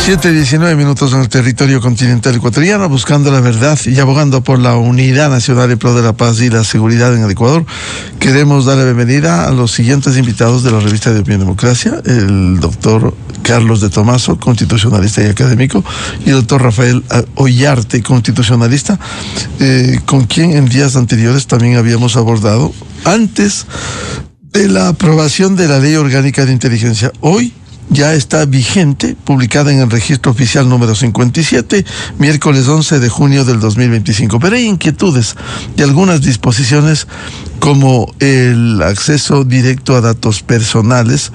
7:19 en el territorio continental ecuatoriano, buscando la verdad y abogando por la unidad nacional en pro de la paz y la seguridad en el Ecuador. Queremos darle bienvenida a los siguientes invitados de la revista de Opinión Democracia: el doctor Carlos de Tomaso, constitucionalista y académico, y el doctor Rafael Ollarte, constitucionalista, con quien en días anteriores también habíamos abordado antes de la aprobación de la Ley Orgánica de Inteligencia. Hoy ya está vigente, publicada en el registro oficial número 57, miércoles 11 de junio del 2025. Pero hay inquietudes de algunas disposiciones, como el acceso directo a datos personales.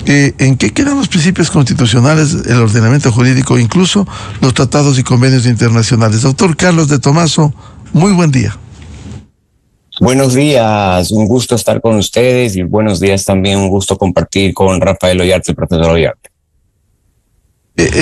¿En qué quedan los principios constitucionales, el ordenamiento jurídico, incluso los tratados y convenios internacionales? Doctor Carlos de Tomaso, muy buen día. Buenos días, un gusto estar con ustedes, y buenos días también, un gusto compartir con Rafael Ollarte, el profesor Ollarte.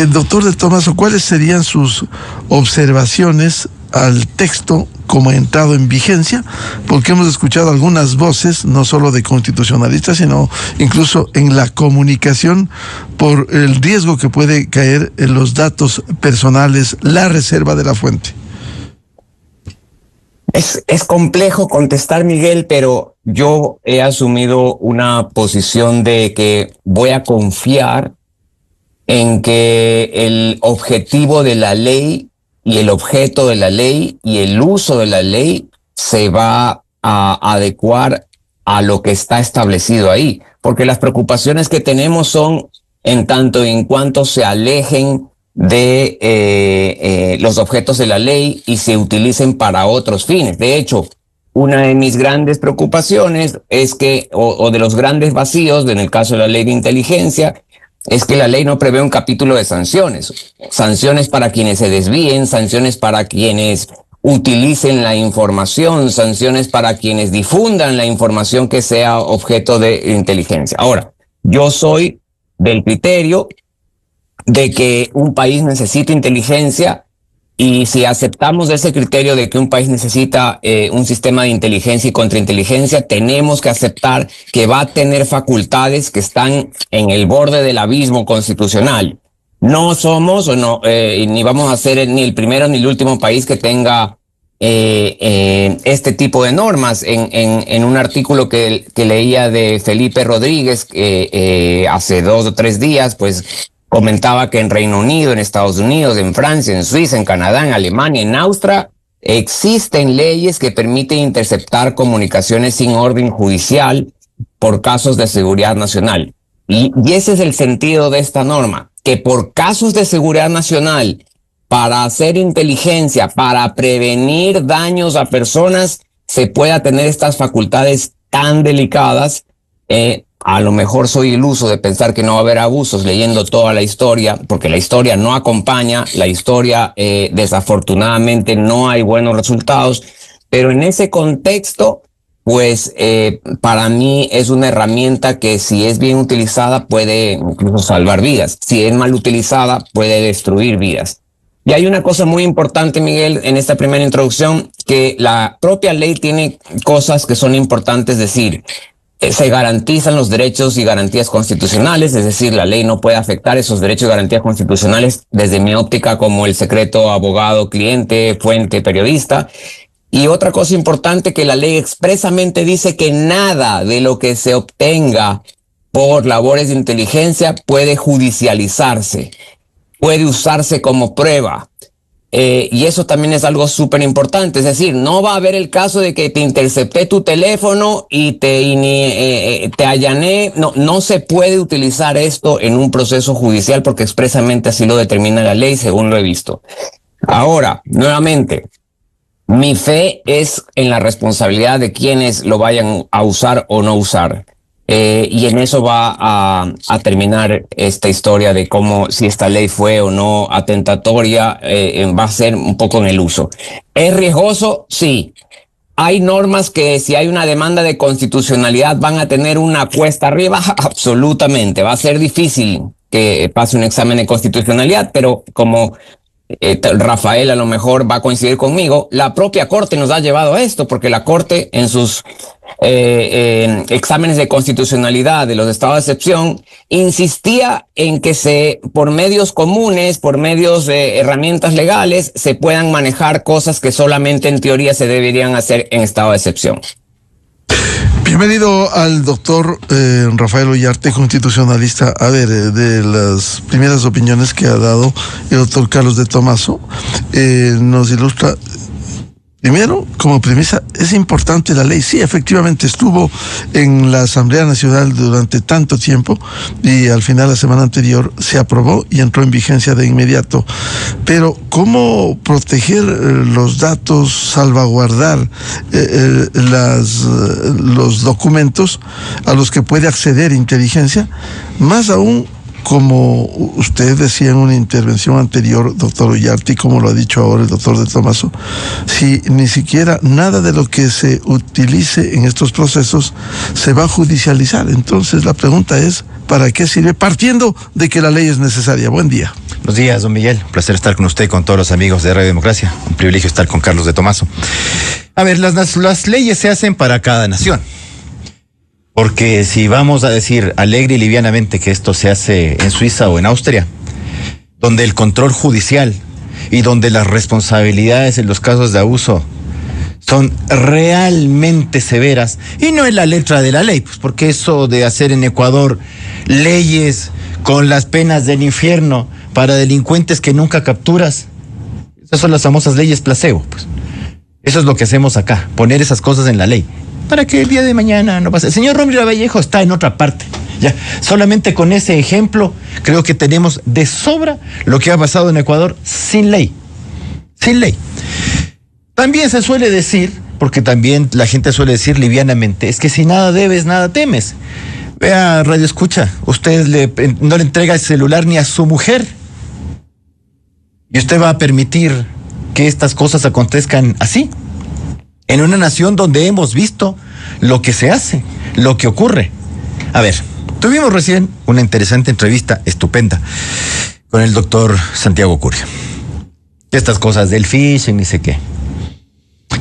Doctor de Tomaso, ¿cuáles serían sus observaciones al texto como ha entrado en vigencia? Porque hemos escuchado algunas voces, no solo de constitucionalistas, sino incluso en la comunicación, por el riesgo que puede caer en los datos personales, la reserva de la fuente. Es complejo contestar, Miguel, pero yo he asumido una posición de que voy a confiar en que el objetivo de la ley y el objeto de la ley y el uso de la ley se va a adecuar a lo que está establecido ahí, porque las preocupaciones que tenemos son en tanto y en cuanto se alejen de los objetos de la ley y se utilicen para otros fines. De hecho, una de mis grandes preocupaciones es que, o de los grandes vacíos en el caso de la ley de inteligencia, es que la ley no prevé un capítulo de sanciones. Sanciones para quienes se desvíen, sanciones para quienes utilicen la información, sanciones para quienes difundan la información que sea objeto de inteligencia. Ahora, yo soy del criterio de que un país necesita inteligencia, y si aceptamos ese criterio de que un país necesita un sistema de inteligencia y contrainteligencia, tenemos que aceptar que va a tener facultades que están en el borde del abismo constitucional. No somos ni vamos a ser ni el primero ni el último país que tenga este tipo de normas. En un artículo que leía de Felipe Rodríguez hace 2 o 3 días, pues comentaba que en Reino Unido, en Estados Unidos, en Francia, en Suiza, en Canadá, en Alemania, en Austria, existen leyes que permiten interceptar comunicaciones sin orden judicial por casos de seguridad nacional. Y ese es el sentido de esta norma, que por casos de seguridad nacional, para hacer inteligencia, para prevenir daños a personas, se pueda tener estas facultades tan delicadas. A lo mejor soy iluso de pensar que no va a haber abusos leyendo toda la historia, porque la historia no acompaña, la historia desafortunadamente no hay buenos resultados, pero en ese contexto, pues para mí es una herramienta que, si es bien utilizada, puede incluso salvar vidas. Si es mal utilizada, puede destruir vidas. Y hay una cosa muy importante, Miguel, en esta primera introducción, que la propia ley tiene cosas que son importantes decir. Se garantizan los derechos y garantías constitucionales, es decir, la ley no puede afectar esos derechos y garantías constitucionales desde mi óptica como el secreto abogado, cliente, fuente, periodista. Y otra cosa importante, que la ley expresamente dice que nada de lo que se obtenga por labores de inteligencia puede judicializarse, puede usarse como prueba. Y eso también es algo súper importante. Es decir, no va a haber el caso de que te intercepté tu teléfono y te allané. No se puede utilizar esto en un proceso judicial, porque expresamente así lo determina la ley, según lo he visto. Ahora, nuevamente, mi fe es en la responsabilidad de quienes lo vayan a usar o no usar. Y en eso va a terminar esta historia de cómo, si esta ley fue o no atentatoria, va a ser un poco en el uso. ¿Es riesgoso? Sí. ¿Hay normas que, si hay una demanda de constitucionalidad, van a tener una cuesta arriba? Absolutamente. Va a ser difícil que pase un examen de constitucionalidad, pero como Rafael a lo mejor va a coincidir conmigo, la propia Corte nos ha llevado a esto, porque la Corte en sus exámenes de constitucionalidad de los estados de excepción insistía en que por medios comunes, por medios de herramientas legales, se puedan manejar cosas que solamente en teoría se deberían hacer en estado de excepción. Bienvenido al doctor Rafael Ollarte, constitucionalista. A ver, de las primeras opiniones que ha dado el doctor Carlos de Tomaso, nos ilustra. Primero, como premisa, es importante la ley. Sí, efectivamente estuvo en la Asamblea Nacional durante tanto tiempo y al final, la semana anterior, se aprobó y entró en vigencia de inmediato. Pero, ¿cómo proteger los datos, salvaguardar los documentos a los que puede acceder inteligencia? Más aún, como usted decía en una intervención anterior, doctor Ollarte, y como lo ha dicho ahora el doctor de Tomaso, si ni siquiera nada de lo que se utilice en estos procesos se va a judicializar. Entonces la pregunta es, ¿para qué sirve? Partiendo de que la ley es necesaria. Buen día. Buenos días, don Miguel. Un placer estar con usted y con todos los amigos de Radio Democracia. Un privilegio estar con Carlos de Tomaso. A ver, las leyes se hacen para cada nación. Porque si vamos a decir alegre y livianamente que esto se hace en Suiza o en Austria, donde el control judicial y donde las responsabilidades en los casos de abuso son realmente severas, y no en la letra de la ley, pues porque eso de hacer en Ecuador leyes con las penas del infierno para delincuentes que nunca capturas, esas son las famosas leyes placebo, pues. Eso es lo que hacemos acá, poner esas cosas en la ley, para que el día de mañana no pase. El señor Rómulo Vallejo está en otra parte. Ya, solamente con ese ejemplo creo que tenemos de sobra lo que ha pasado en Ecuador sin ley. Sin ley. También se suele decir, porque también la gente suele decir livianamente, es que si nada debes, nada temes. Vea, Radio Escucha, usted no le entrega el celular ni a su mujer. Y usted va a permitir que estas cosas acontezcan así. En una nación donde hemos visto lo que se hace, lo que ocurre. A ver, tuvimos recién una interesante entrevista, estupenda, con el doctor Santiago Curia. Estas cosas del phishing, ni sé qué.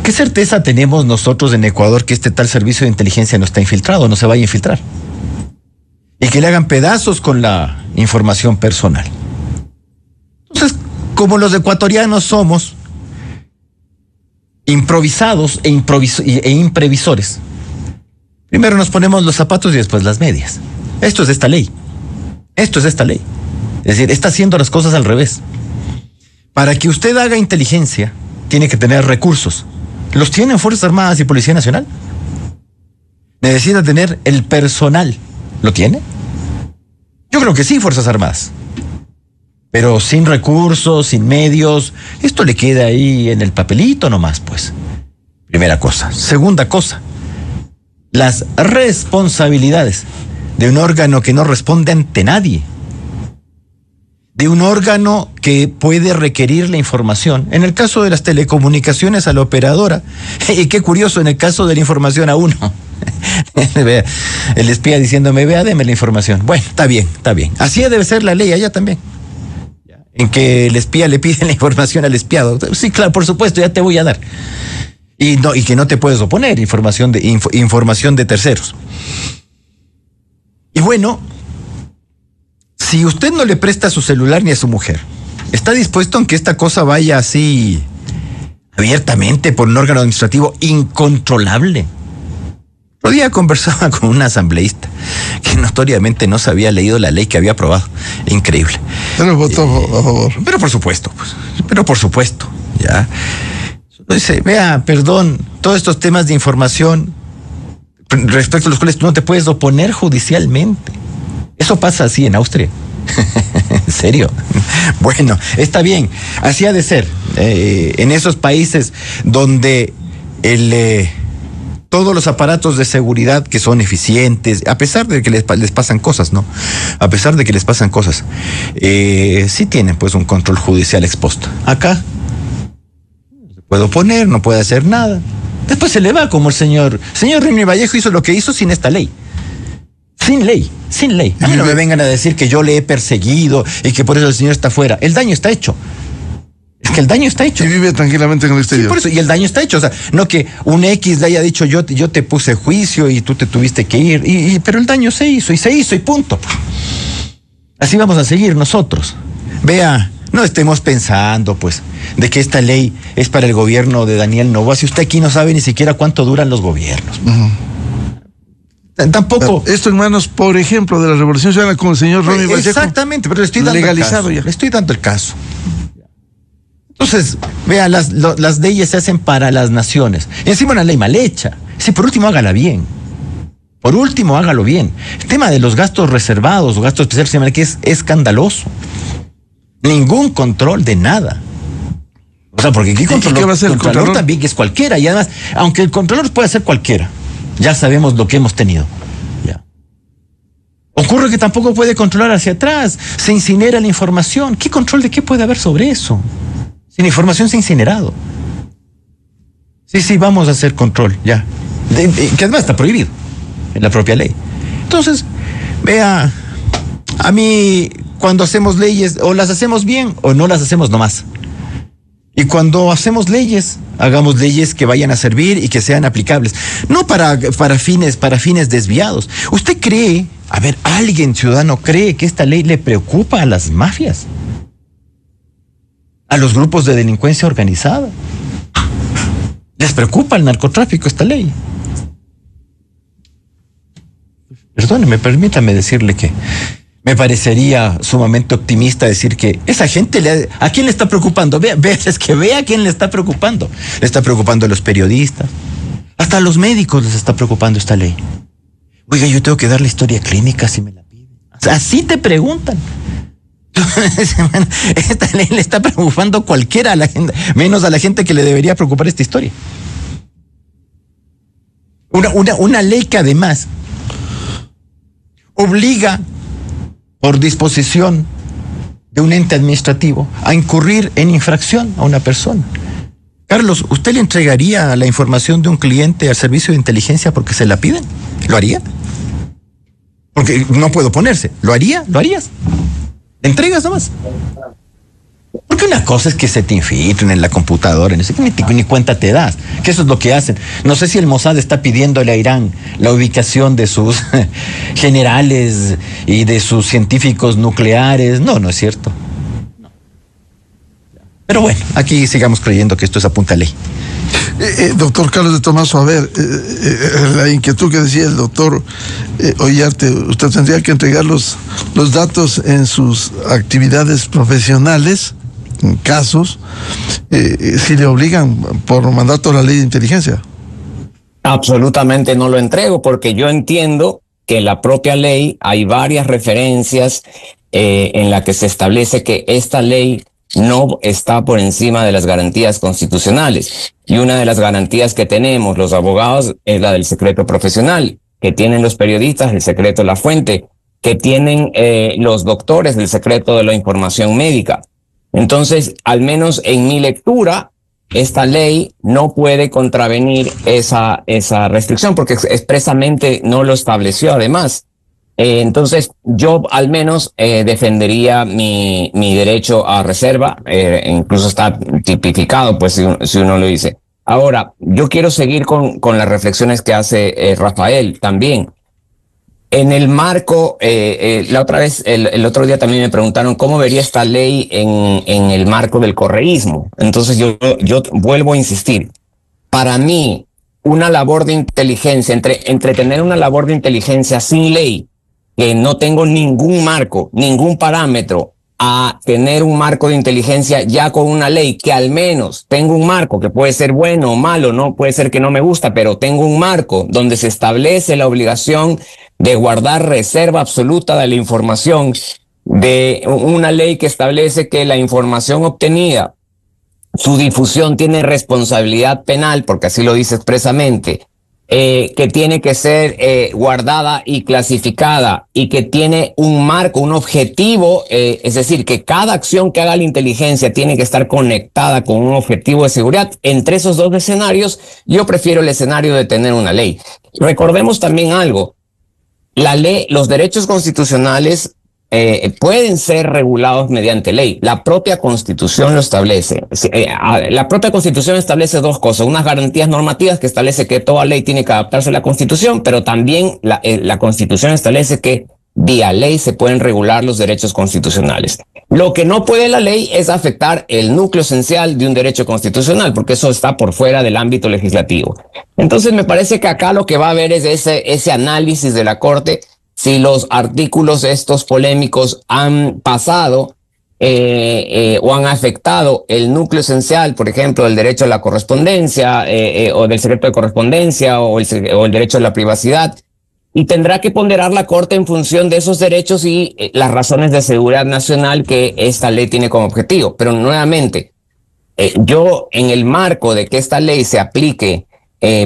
¿Qué certeza tenemos nosotros en Ecuador que este tal servicio de inteligencia no está infiltrado, no se vaya a infiltrar? Y que le hagan pedazos con la información personal. Entonces, como los ecuatorianos somos improvisados e imprevisores, primero nos ponemos los zapatos y después las medias. Esto es esta ley. Esto es esta ley. Es decir, está haciendo las cosas al revés. Para que usted haga inteligencia, tiene que tener recursos. ¿Los tienen Fuerzas Armadas y Policía Nacional? Necesita tener el personal. ¿Lo tiene? Yo creo que sí, Fuerzas Armadas. Pero sin recursos, sin medios, esto le queda ahí en el papelito nomás, pues. Primera cosa. Segunda cosa, las responsabilidades de un órgano que no responde ante nadie, de un órgano que puede requerir la información. En el caso de las telecomunicaciones, a la operadora, y qué curioso, en el caso de la información a uno. El espía diciéndome, vea, deme la información. Bueno, está bien, está bien. Así debe ser la ley allá también. En que el espía le pide la información al espiado. Sí, claro, por supuesto, ya te voy a dar. Y que no te puedes oponer, información de terceros. Y bueno, si usted no le presta su celular ni a su mujer, ¿está dispuesto en que esta cosa vaya así abiertamente por un órgano administrativo incontrolable? Otro día conversaba con una asambleísta que notoriamente no se había leído la ley que había aprobado. Increíble. Pero votó a favor. Pero por supuesto, pues. Pero por supuesto, ya. Dice, vea, perdón, todos estos temas de información respecto a los cuales tú no te puedes oponer judicialmente. Eso pasa así en Austria. ¿En serio? Bueno, está bien. Así ha de ser. En esos países donde todos los aparatos de seguridad que son eficientes, a pesar de que les pasan cosas, ¿no? A pesar de que les pasan cosas, sí tienen pues un control judicial expuesto. Acá no se puede oponer, no puede hacer nada. Después se le va como el señor Rómulo Vallejo hizo lo que hizo sin esta ley. Sin ley, sin ley. A mí no me vengan a decir que yo le he perseguido y que por eso el señor está fuera. El daño está hecho. Es que el daño está hecho. Y vive tranquilamente en el exterior. Sí, por eso, y el daño está hecho. O sea, no que un X le haya dicho yo te puse juicio y tú te tuviste que ir. Pero el daño se hizo y punto. Así vamos a seguir nosotros. Vea, no estemos pensando, pues, de que esta ley es para el gobierno de Daniel Noboa. Si usted aquí no sabe ni siquiera cuánto duran los gobiernos. Tampoco. Esto en manos, por ejemplo, de la Revolución Ciudadana con el señor Ronnie Vallejo. Exactamente, pero le estoy dando legalizado el caso. ya. Le estoy dando el caso. Entonces, vea, las leyes se hacen para las naciones. Y encima una ley mal hecha. Sí, por último, hágala bien. Por último, hágalo bien. El tema de los gastos reservados o gastos especiales que es escandaloso. Ningún control de nada. O sea, porque aquí ¿Qué va a hacer el Contralor? También que es cualquiera. Y además, aunque el Contralor puede ser cualquiera, ya sabemos lo que hemos tenido. Ya. Ocurre que tampoco puede controlar hacia atrás. Se incinera la información. ¿Qué control de qué puede haber sobre eso? Si la información se ha incinerado. Sí, vamos a hacer control, ya. Que además está prohibido en la propia ley. Entonces, vea, a mí cuando hacemos leyes, o las hacemos bien o no las hacemos nomás. Y cuando hacemos leyes, hagamos leyes que vayan a servir y que sean aplicables. No para fines desviados. ¿Usted cree, alguien ciudadano cree que esta ley le preocupa a las mafias? ¿A los grupos de delincuencia organizada? ¿Les preocupa el narcotráfico esta ley? Perdóneme, permítame decirle que me parecería sumamente optimista decir que esa gente, ¿a quién le está preocupando? Vea a quién le está preocupando. Le está preocupando a los periodistas. Hasta a los médicos les está preocupando esta ley. Oiga, yo tengo que dar la historia clínica si me la piden. Así te preguntan. Esta ley le está preocupando a cualquiera, a la gente, menos a la gente que le debería preocupar esta historia. Una ley que además obliga por disposición de un ente administrativo a incurrir en infracción a una persona. Carlos, ¿usted le entregaría la información de un cliente al servicio de inteligencia porque se la piden? ¿Lo haría? Porque no puedo ponerse. ¿Lo haría? ¿Lo harías? ¿Le entregas nomás? Porque una cosa es que se te infiltren en la computadora, ni cuenta te das, que eso es lo que hacen. No sé si el Mossad está pidiéndole a Irán la ubicación de sus generales y de sus científicos nucleares. No es cierto. No. Pero bueno, aquí sigamos creyendo que esto es a punta ley. Doctor Carlos de Tomaso, la inquietud que decía el doctor Ollarte, usted tendría que entregar los datos en sus actividades profesionales, en casos, si le obligan por mandato de la ley de inteligencia. Absolutamente no lo entrego, porque yo entiendo que en la propia ley hay varias referencias en la que se establece que esta ley no está por encima de las garantías constitucionales. Y una de las garantías que tenemos los abogados es la del secreto profesional, que tienen los periodistas el secreto de la fuente, que tienen los doctores el secreto de la información médica. Entonces, al menos en mi lectura, esta ley no puede contravenir esa restricción, porque expresamente no lo estableció además. Entonces, yo al menos defendería mi derecho a reserva, incluso está tipificado, pues si uno lo dice. Ahora, yo quiero seguir con las reflexiones que hace Rafael también. En el marco, la otra vez, el otro día también me preguntaron cómo vería esta ley en el marco del correísmo. Entonces yo vuelvo a insistir. Para mí, una labor de inteligencia, entre tener una labor de inteligencia sin ley, que no tengo ningún marco, ningún parámetro, a tener un marco de inteligencia ya con una ley, que al menos tengo un marco, que puede ser bueno o malo, no puede ser que no me gusta, pero tengo un marco donde se establece la obligación de guardar reserva absoluta de la información, de una ley que establece que la información obtenida, su difusión tiene responsabilidad penal, porque así lo dice expresamente, que tiene que ser guardada y clasificada, y que tiene un marco, un objetivo, es decir, que cada acción que haga la inteligencia tiene que estar conectada con un objetivo de seguridad. Entre esos dos escenarios, yo prefiero el escenario de tener una ley. Recordemos también algo. La ley, los derechos constitucionales pueden ser regulados mediante ley. La propia Constitución lo establece. La propia Constitución establece dos cosas: unas garantías normativas que establece que toda ley tiene que adaptarse a la Constitución, pero también la Constitución establece que vía ley se pueden regular los derechos constitucionales. Lo que no puede la ley es afectar el núcleo esencial de un derecho constitucional, porque eso está por fuera del ámbito legislativo. Entonces me parece que acá lo que va a haber es ese análisis de la Corte, si los artículos estos polémicos han pasado o han afectado el núcleo esencial, por ejemplo, el derecho a la correspondencia o del secreto de correspondencia o el derecho a la privacidad. Y tendrá que ponderar la Corte en función de esos derechos y las razones de seguridad nacional que esta ley tiene como objetivo. Pero nuevamente, yo en el marco de que esta ley se aplique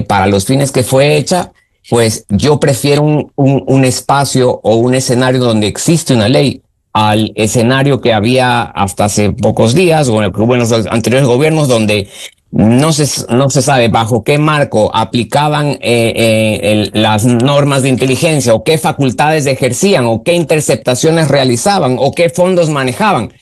para los fines que fue hecha, pues yo prefiero un espacio o un escenario donde existe una ley al escenario que había hasta hace pocos días o en los anteriores gobiernos, donde no se sabe bajo qué marco aplicaban las normas de inteligencia, o qué facultades ejercían, o qué interceptaciones realizaban, o qué fondos manejaban.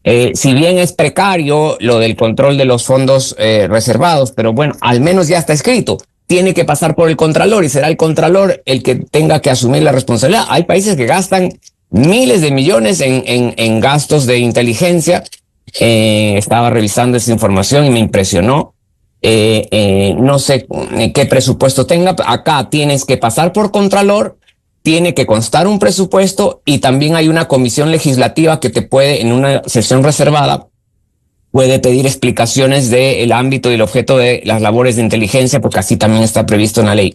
Si bien es precario lo del control de los fondos reservados, pero bueno, al menos ya está escrito. Tiene que pasar por el Contralor y será el Contralor el que tenga que asumir la responsabilidad. Hay países que gastan miles de millones en gastos de inteligencia. Estaba revisando esa información y me impresionó. No sé qué presupuesto tenga. Acá tienes que pasar por Contralor, tiene que constar un presupuesto y también hay una comisión legislativa que te puede, en una sesión reservada, puede pedir explicaciones del ámbito y el objeto de las labores de inteligencia, porque así también está previsto en la ley.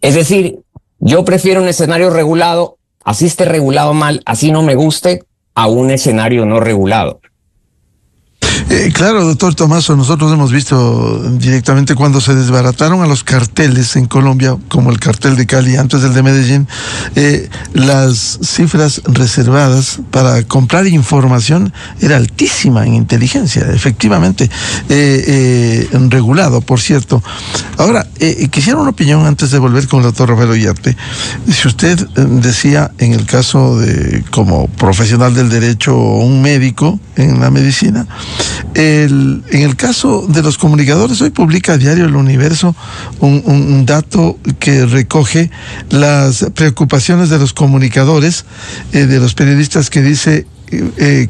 Es decir, yo prefiero un escenario regulado, así esté regulado mal, así no me guste, a un escenario no regulado. Claro, doctor Tomaso, nosotros hemos visto directamente cuando se desbarataron a los carteles en Colombia, como el cartel de Cali antes del de Medellín, las cifras reservadas para comprar información era altísima en inteligencia, efectivamente, regulado, por cierto. Ahora, quisiera una opinión antes de volver con el doctor Rafael Ollarte. Si usted decía, en el caso de como profesional del derecho o un médico en la medicina, en el caso de los comunicadores, hoy publica Diario El Universo un dato que recoge las preocupaciones de los comunicadores, de los periodistas, que dice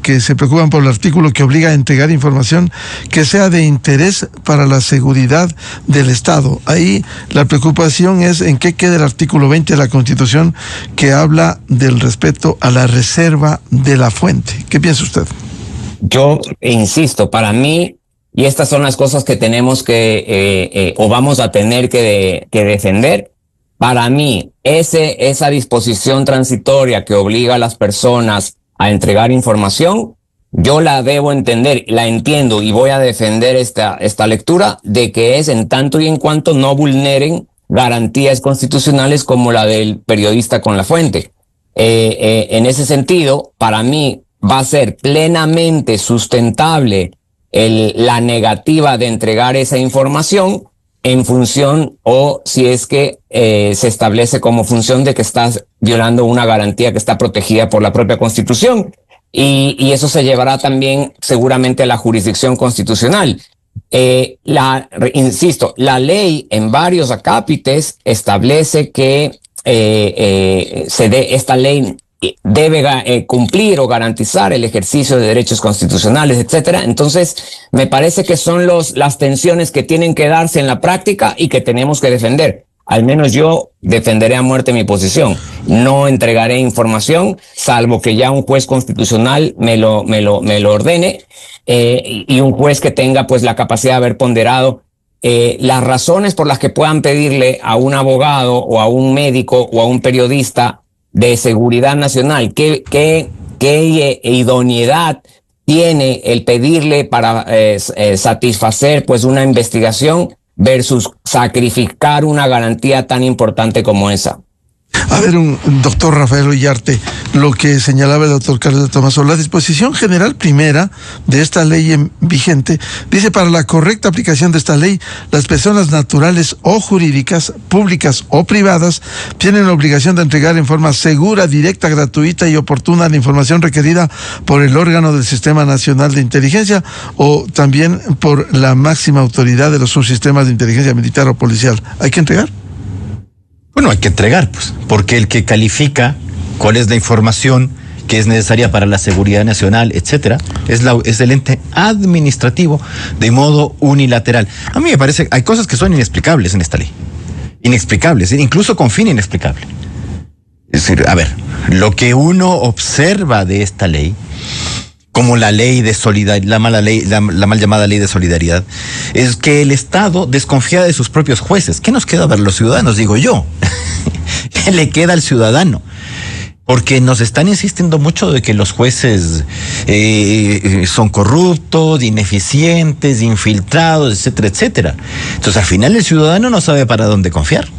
que se preocupan por el artículo que obliga a entregar información que sea de interés para la seguridad del Estado. Ahí la preocupación es en qué queda el artículo 20 de la Constitución, que habla del respeto a la reserva de la fuente. ¿Qué piensa usted? Yo insisto, para mí, y estas son las cosas que tenemos que, o vamos a tener que defender, para mí, esa disposición transitoria que obliga a las personas a entregar información, yo la debo entender, la entiendo y voy a defender esta lectura de que es en tanto y en cuanto no vulneren garantías constitucionales como la del periodista con la fuente. En ese sentido, para mí, va a ser plenamente sustentable la negativa de entregar esa información en función, o si es que se establece como función de que estás violando una garantía que está protegida por la propia Constitución. Y eso se llevará también seguramente a la jurisdicción constitucional. Insisto, la ley en varios acápites establece que esta ley debe cumplir o garantizar el ejercicio de derechos constitucionales, etcétera. Entonces, me parece que son las tensiones que tienen que darse en la práctica y que tenemos que defender. Al menos yo defenderé a muerte mi posición. No entregaré información, salvo que ya un juez constitucional me lo ordene, y un juez que tenga pues la capacidad de haber ponderado las razones por las que puedan pedirle a un abogado o a un médico o a un periodista de seguridad nacional, qué idoneidad tiene el pedirle para satisfacer pues una investigación versus sacrificar una garantía tan importante como esa. A ver, doctor Rafael Ollarte, lo que señalaba el doctor Carlos de Tomaso, la disposición general primera de esta ley vigente dice: para la correcta aplicación de esta ley, las personas naturales o jurídicas, públicas o privadas, tienen la obligación de entregar en forma segura, directa, gratuita y oportuna la información requerida por el órgano del Sistema Nacional de Inteligencia o también por la máxima autoridad de los subsistemas de inteligencia militar o policial. ¿Hay que entregar? Bueno, hay que entregar, pues, porque el que califica cuál es la información que es necesaria para la seguridad nacional, etcétera, es el ente administrativo de modo unilateral. A mí me parece, hay cosas que son inexplicables en esta ley. Inexplicables, incluso con fin inexplicable. Es decir, a ver, lo que uno observa de esta ley, como la ley de solidaridad, la mal llamada ley de solidaridad, es que el Estado desconfía de sus propios jueces. ¿Qué nos queda ver los ciudadanos? Digo yo. ¿Qué le queda al ciudadano? Porque nos están insistiendo mucho de que los jueces son corruptos, ineficientes, infiltrados, etcétera, etcétera. Entonces, al final el ciudadano no sabe para dónde confiar.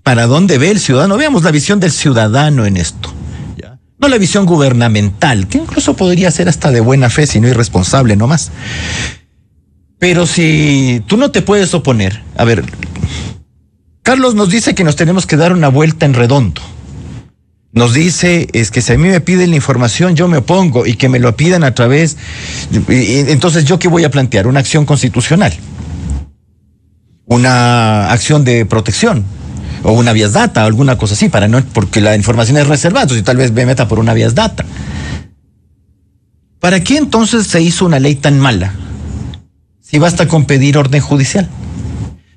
¿Para dónde ve el ciudadano? Veamos la visión del ciudadano en esto. No la visión gubernamental, que incluso podría ser hasta de buena fe, si no irresponsable nomás. Pero si tú no te puedes oponer, a ver, Carlos nos dice que nos tenemos que dar una vuelta en redondo. Nos dice, es que si a mí me piden la información, yo me opongo, y que me lo pidan a través, entonces ¿yo qué voy a plantear? Una acción constitucional, una acción de protección, o una vías data, o alguna cosa así, porque la información es reservada, entonces tal vez me meta por una vías data. ¿Para qué entonces se hizo una ley tan mala? Si basta con pedir orden judicial.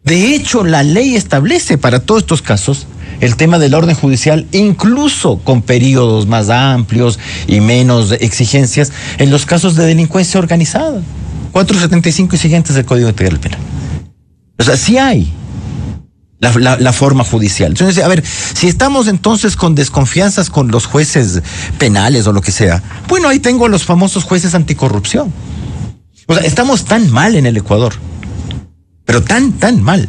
De hecho, la ley establece para todos estos casos el tema del orden judicial, incluso con periodos más amplios y menos exigencias, en los casos de delincuencia organizada. 475 y siguientes del Código Integral Penal. O sea, sí hay la forma judicial. Entonces, a ver, si estamos entonces con desconfianzas con los jueces penales o lo que sea, bueno, ahí tengo a los famosos jueces anticorrupción. O sea, estamos tan mal en el Ecuador, pero tan mal,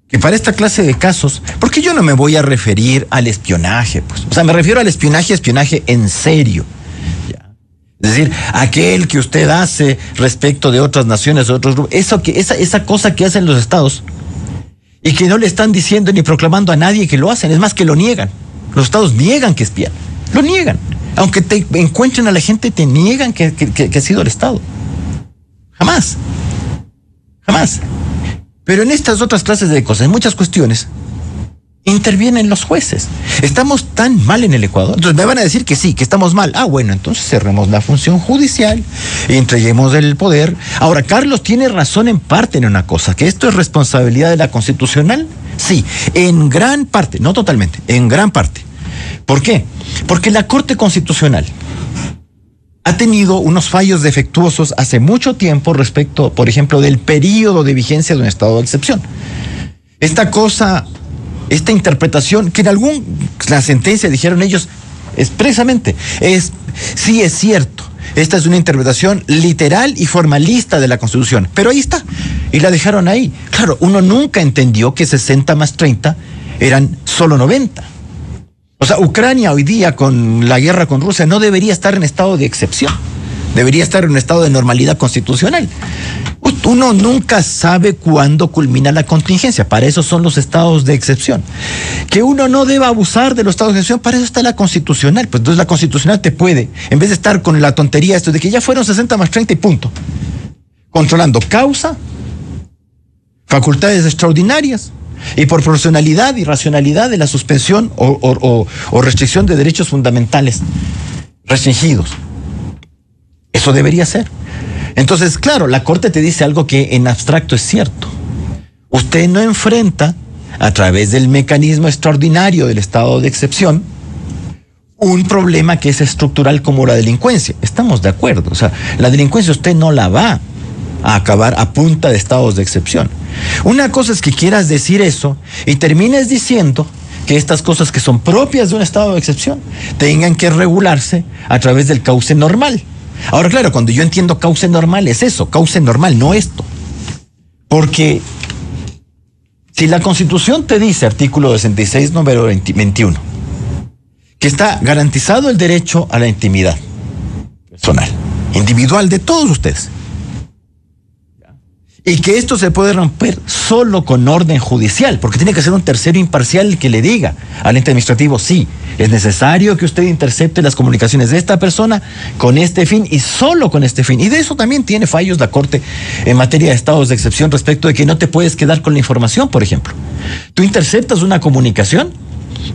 que para esta clase de casos, porque yo no me voy a referir al espionaje, pues, o sea, me refiero al espionaje en serio. Es decir, aquel que usted hace respecto de otras naciones, de otros grupos, esa cosa que hacen los estados, y que no le están diciendo ni proclamando a nadie que lo hacen, es más, que lo niegan. Los estados niegan que espían, lo niegan. Aunque te encuentren a la gente, te niegan que ha sido el Estado. Jamás. Pero en estas otras clases de cosas, en muchas cuestiones, intervienen los jueces. Estamos tan mal en el Ecuador. Entonces me van a decir que sí, que estamos mal. Ah, bueno, entonces cerremos la función judicial y entreguemos el poder. Ahora, Carlos tiene razón en parte en una cosa, que esto es responsabilidad de la Constitucional. Sí, en gran parte, no totalmente, en gran parte. ¿Por qué? Porque la Corte Constitucional ha tenido unos fallos defectuosos hace mucho tiempo respecto, por ejemplo, del período de vigencia de un estado de excepción. Esta interpretación, que en la sentencia dijeron ellos expresamente, sí es cierto, esta es una interpretación literal y formalista de la Constitución, pero ahí está, y la dejaron ahí. Claro, uno nunca entendió que 60 más 30 eran solo 90. O sea, Ucrania hoy día con la guerra con Rusia no debería estar en estado de excepción, debería estar en un estado de normalidad constitucional. Uno nunca sabe cuándo culmina la contingencia, para eso son los estados de excepción. Que uno no deba abusar de los estados de excepción, para eso está la constitucional. Pues entonces la constitucional te puede, en vez de estar con la tontería esto de que ya fueron 60 más 30 y punto, controlando causa, facultades extraordinarias, y por proporcionalidad y racionalidad de la suspensión o restricción de derechos fundamentales restringidos. Eso debería ser. Entonces, claro, la Corte te dice algo que en abstracto es cierto. Usted no enfrenta, a través del mecanismo extraordinario del estado de excepción, un problema que es estructural como la delincuencia. Estamos de acuerdo. O sea, la delincuencia usted no la va a acabar a punta de estados de excepción. Una cosa es que quieras decir eso y termines diciendo que estas cosas que son propias de un estado de excepción tengan que regularse a través del cauce normal. Ahora, claro, cuando yo entiendo cauce normal es eso, cauce normal, no esto. Porque Si la Constitución te dice, artículo 66, número 21, que está garantizado el derecho a la intimidad personal, individual de todos ustedes, y que esto se puede romper solo con orden judicial, porque tiene que ser un tercero imparcial el que le diga al ente administrativo, sí, es necesario que usted intercepte las comunicaciones de esta persona con este fin y solo con este fin. Y de eso también tiene fallos la Corte en materia de estados de excepción respecto de que no te puedes quedar con la información, por ejemplo. Tú interceptas una comunicación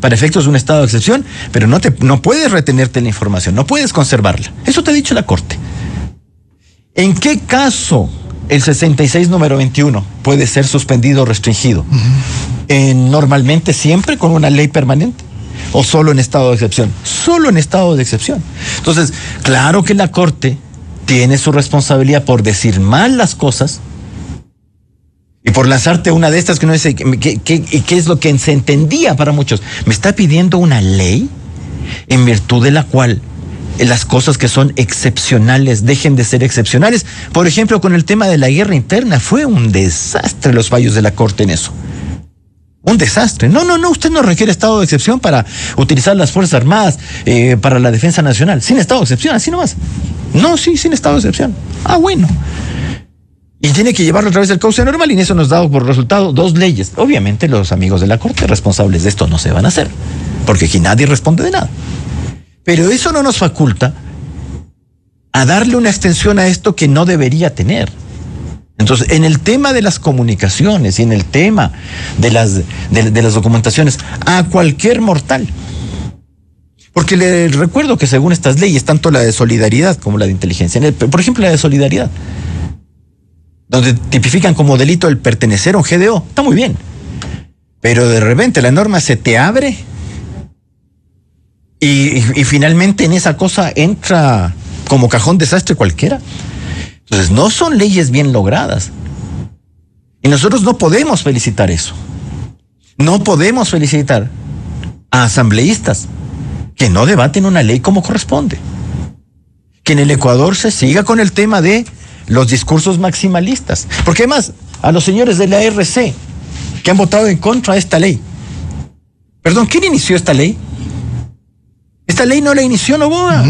para efectos de un estado de excepción, pero no puedes retenerte la información, no puedes conservarla. Eso te ha dicho la Corte. ¿En qué caso el 66 número 21 puede ser suspendido o restringido? Normalmente siempre con una ley permanente, o solo en estado de excepción. Solo en estado de excepción. Entonces, claro que la Corte tiene su responsabilidad por decir mal las cosas y por lanzarte una de estas que no dice qué es lo que se entendía para muchos. Me está pidiendo una ley en virtud de la cual las cosas que son excepcionales dejen de ser excepcionales. Por ejemplo, con el tema de la guerra interna, fue un desastre los fallos de la Corte en eso. Un desastre. No, usted no requiere estado de excepción para utilizar las Fuerzas Armadas para la defensa nacional. Sin estado de excepción, así nomás. No, sí, sin estado de excepción. Ah, bueno. Y tiene que llevarlo a través del cauce normal, y en eso nos da por resultado 2 leyes. Obviamente los amigos de la Corte responsables de esto no se van a hacer, porque aquí nadie responde de nada. Pero eso no nos faculta a darle una extensión a esto que no debería tener. Entonces, en el tema de las comunicaciones y en el tema de las documentaciones, a cualquier mortal. Porque le recuerdo que según estas leyes, tanto la de solidaridad como la de inteligencia, por ejemplo la de solidaridad, donde tipifican como delito el pertenecer a un GDO, está muy bien. Pero de repente la norma se te abre y finalmente en esa cosa entra como cajón desastre cualquiera. Entonces no son leyes bien logradas. Y nosotros no podemos felicitar eso. No podemos felicitar a asambleístas que no debaten una ley como corresponde. Que en el Ecuador se siga con el tema de los discursos maximalistas. Porque además, a los señores de la RC que han votado en contra de esta ley. Perdón, ¿quién inició esta ley? Esta ley no la inició Noboa.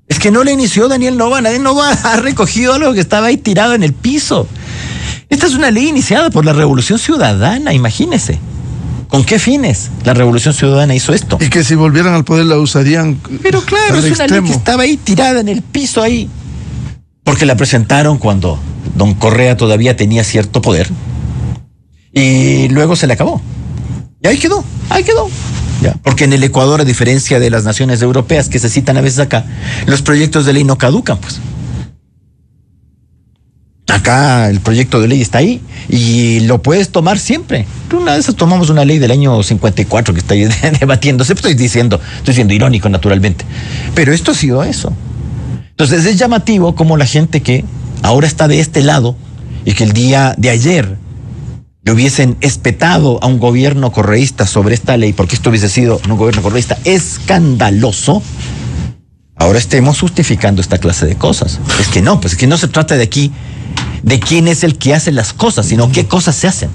Es que no la inició Daniel Noboa. Daniel Noboa ha recogido algo que estaba ahí tirado en el piso. Esta es una ley iniciada por la Revolución Ciudadana, imagínese. ¿Con qué fines la Revolución Ciudadana hizo esto? Y que si volvieran al poder la usarían. Pero claro, es una ley que estaba ahí tirada en el piso ahí. Porque la presentaron cuando don Correa todavía tenía cierto poder. Y luego se le acabó. Y ahí quedó. Ya. Porque en el Ecuador, a diferencia de las naciones europeas que se citan a veces acá, los proyectos de ley no caducan, pues. Acá el proyecto de ley está ahí y lo puedes tomar siempre. Una de esas tomamos una ley del año 54 que está ahí debatiéndose. Estoy siendo irónico, naturalmente. Pero esto ha sido eso. Entonces es llamativo como la gente que ahora está de este lado y que el día de ayer le hubiesen espetado a un gobierno correísta sobre esta ley, porque esto hubiese sido un gobierno correísta escandaloso, ahora estemos justificando esta clase de cosas. Es que no se trata de aquí de quién es el que hace las cosas, sino qué cosas se hacen.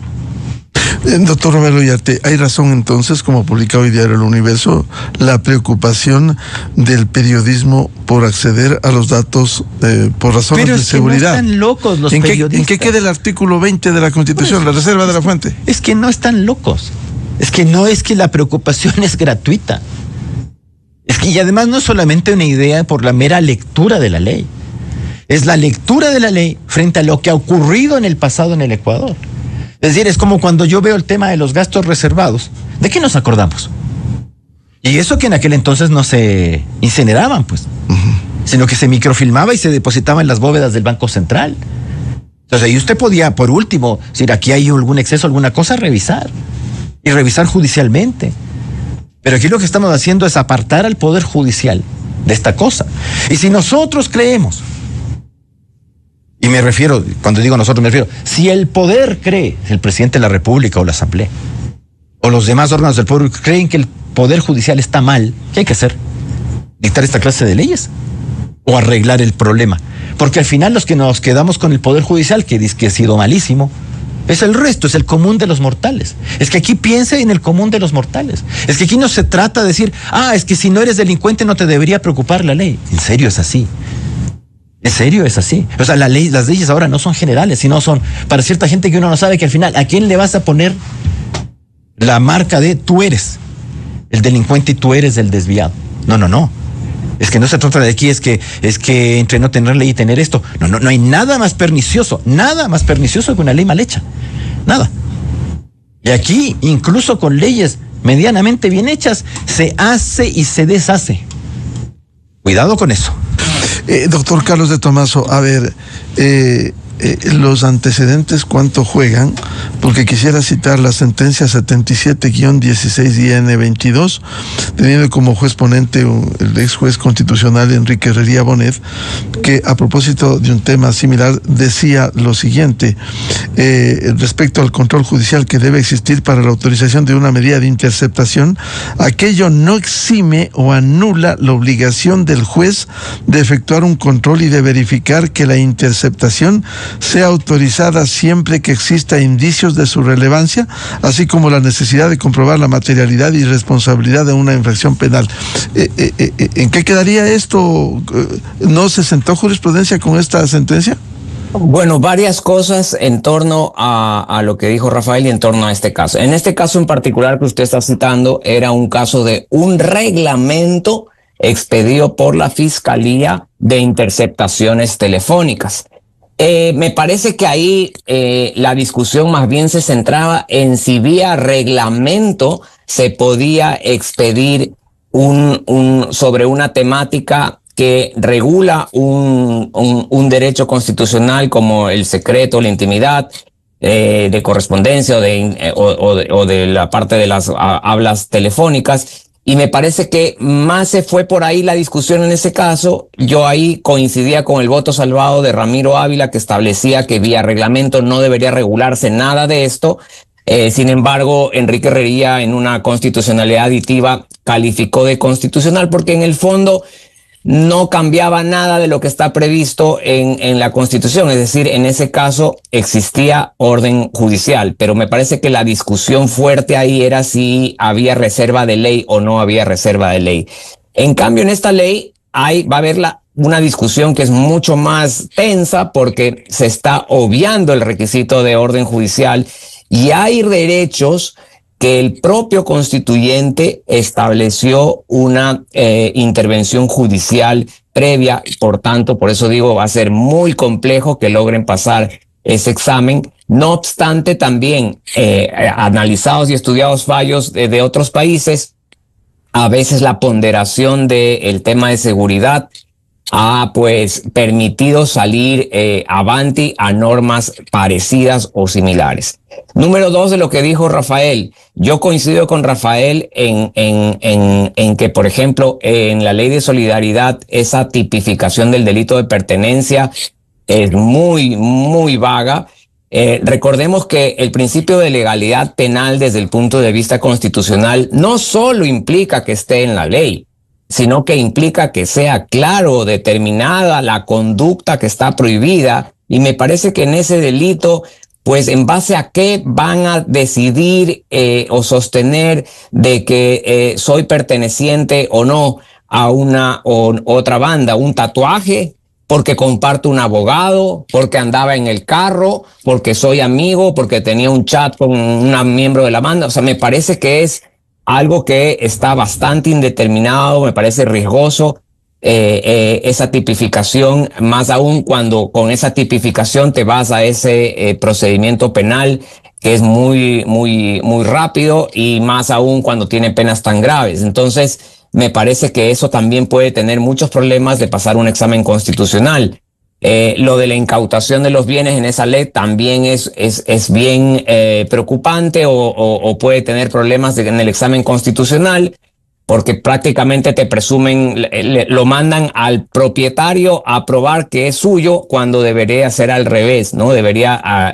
Doctor Roberto Llarte, ¿hay razón entonces, como publica hoy Diario El Universo, la preocupación del periodismo por acceder a los datos por razones de seguridad? Pero no están locos los periodistas. ¿En qué queda el artículo 20 de la Constitución, la reserva de la fuente? Es que no están locos. Es que no es que la preocupación es gratuita. Y además no es solamente una idea por la mera lectura de la ley. Es la lectura de la ley frente a lo que ha ocurrido en el pasado en el Ecuador. Es decir, es como cuando yo veo el tema de los gastos reservados. ¿De qué nos acordamos? Y eso que en aquel entonces no se incineraban, pues, sino que se microfilmaba y se depositaba en las bóvedas del Banco Central. Entonces ahí usted podía, por último, si aquí hay algún exceso, alguna cosa, revisar. Y revisar judicialmente. Pero aquí lo que estamos haciendo es apartar al Poder Judicial de esta cosa. Y si nosotros creemos, y me refiero, cuando digo nosotros me refiero, si el poder cree, el presidente de la República o la Asamblea, o los demás órganos del poder creen que el Poder Judicial está mal, ¿qué hay que hacer? ¿Dictar esta clase de leyes? ¿O arreglar el problema? Porque al final los que nos quedamos con el Poder Judicial, que dice que ha sido malísimo, Es el resto, es el común de los mortales. Es que aquí piense en el común de los mortales. Es que aquí no se trata de decir, es que si no eres delincuente no te debería preocupar la ley. En serio es así. En serio es así. O sea, las leyes ahora no son generales, sino son para cierta gente que uno no sabe que al final, ¿a quién le vas a poner la marca de tú eres el delincuente y tú eres el desviado? No. Es que no se trata de aquí, es que entre no tener ley y tener esto. No hay nada más pernicioso que una ley mal hecha. Nada. Y aquí, incluso con leyes medianamente bien hechas, se hace y se deshace. Cuidado con eso. Doctor Carlos de Tomaso, a ver, los antecedentes, ¿cuánto juegan? Porque quisiera citar la sentencia 77-16-IN22, teniendo como juez ponente el ex juez constitucional Enrique Herrería Bonet, que a propósito de un tema similar decía lo siguiente, respecto al control judicial que debe existir para la autorización de una medida de interceptación, aquello no exime o anula la obligación del juez de efectuar un control y de verificar que la interceptación sea autorizada siempre que exista indicios de su relevancia, así como la necesidad de comprobar la materialidad y responsabilidad de una infracción penal. ¿En qué quedaría esto? ¿No se sentó jurisprudencia con esta sentencia? Bueno, varias cosas en torno a lo que dijo Rafael y en torno a este caso. En este caso en particular que usted está citando, era un caso de un reglamento expedido por la Fiscalía de Interceptaciones Telefónicas. Me parece que ahí la discusión más bien se centraba en si vía reglamento se podía expedir sobre una temática que regula un derecho constitucional como el secreto, la intimidad de correspondencia o de la parte de las hablas telefónicas. Y me parece que más se fue por ahí la discusión en ese caso. Yo ahí coincidía con el voto salvado de Ramiro Ávila, que establecía que vía reglamento no debería regularse nada de esto. Sin embargo, Enrique Herrería, en una constitucionalidad aditiva, calificó de constitucional porque en el fondo no cambiaba nada de lo que está previsto en la Constitución. Es decir, en ese caso existía orden judicial, pero me parece que la discusión fuerte ahí era si había reserva de ley o no había reserva de ley. En cambio, en esta ley va a haber una discusión que es mucho más tensa porque se está obviando el requisito de orden judicial y hay derechos que el propio constituyente estableció una intervención judicial previa, por tanto, por eso digo, va a ser muy complejo que logren pasar ese examen. No obstante, también analizados y estudiados fallos de otros países, a veces la ponderación del tema de seguridad ha pues permitido salir avanti a normas parecidas o similares. Número 2 de lo que dijo Rafael. Yo coincido con Rafael en que, por ejemplo, en la ley de solidaridad, esa tipificación del delito de pertenencia es muy, muy vaga. Recordemos que el principio de legalidad penal desde el punto de vista constitucional no solo implica que esté en la ley, sino que implica que sea claro, determinada la conducta que está prohibida, y me parece que en ese delito, pues en base a qué van a decidir o sostener de que soy perteneciente o no a una o otra banda, un tatuaje, porque comparto un abogado, porque andaba en el carro, porque soy amigo, porque tenía un chat con un miembro de la banda. O sea, me parece que es algo que está bastante indeterminado, me parece riesgoso esa tipificación, más aún cuando con esa tipificación te vas a ese procedimiento penal que es muy, muy, muy rápido, y más aún cuando tiene penas tan graves. Entonces, me parece que eso también puede tener muchos problemas de pasar un examen constitucional. Lo de la incautación de los bienes en esa ley también es bien preocupante o puede tener problemas en el examen constitucional, porque prácticamente te presumen, lo mandan al propietario a probar que es suyo cuando debería ser al revés, ¿no?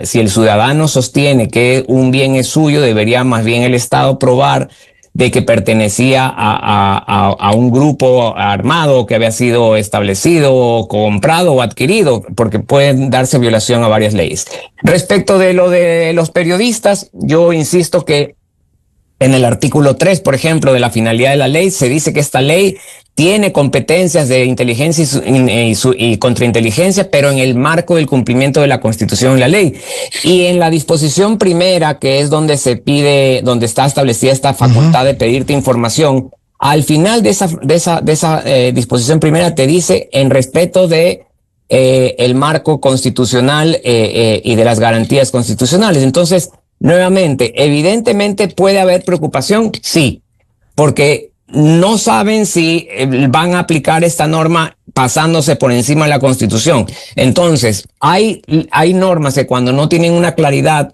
Si el ciudadano sostiene que un bien es suyo, debería más bien el Estado probar de que pertenecía a un grupo armado que había sido establecido, comprado o adquirido, porque pueden darse violación a varias leyes. Respecto de lo de los periodistas, yo insisto que en el artículo 3, por ejemplo, de la finalidad de la ley, se dice que esta ley tiene competencias de inteligencia y contrainteligencia, pero en el marco del cumplimiento de la Constitución y la ley. Y en la disposición primera, que es donde se pide, donde está establecida esta facultad de pedirte información, al final de esa disposición primera te dice en respeto de el marco constitucional y de las garantías constitucionales. Entonces, nuevamente, evidentemente puede haber preocupación, sí, porque no saben si van a aplicar esta norma pasándose por encima de la Constitución. Entonces, hay normas que cuando no tienen una claridad,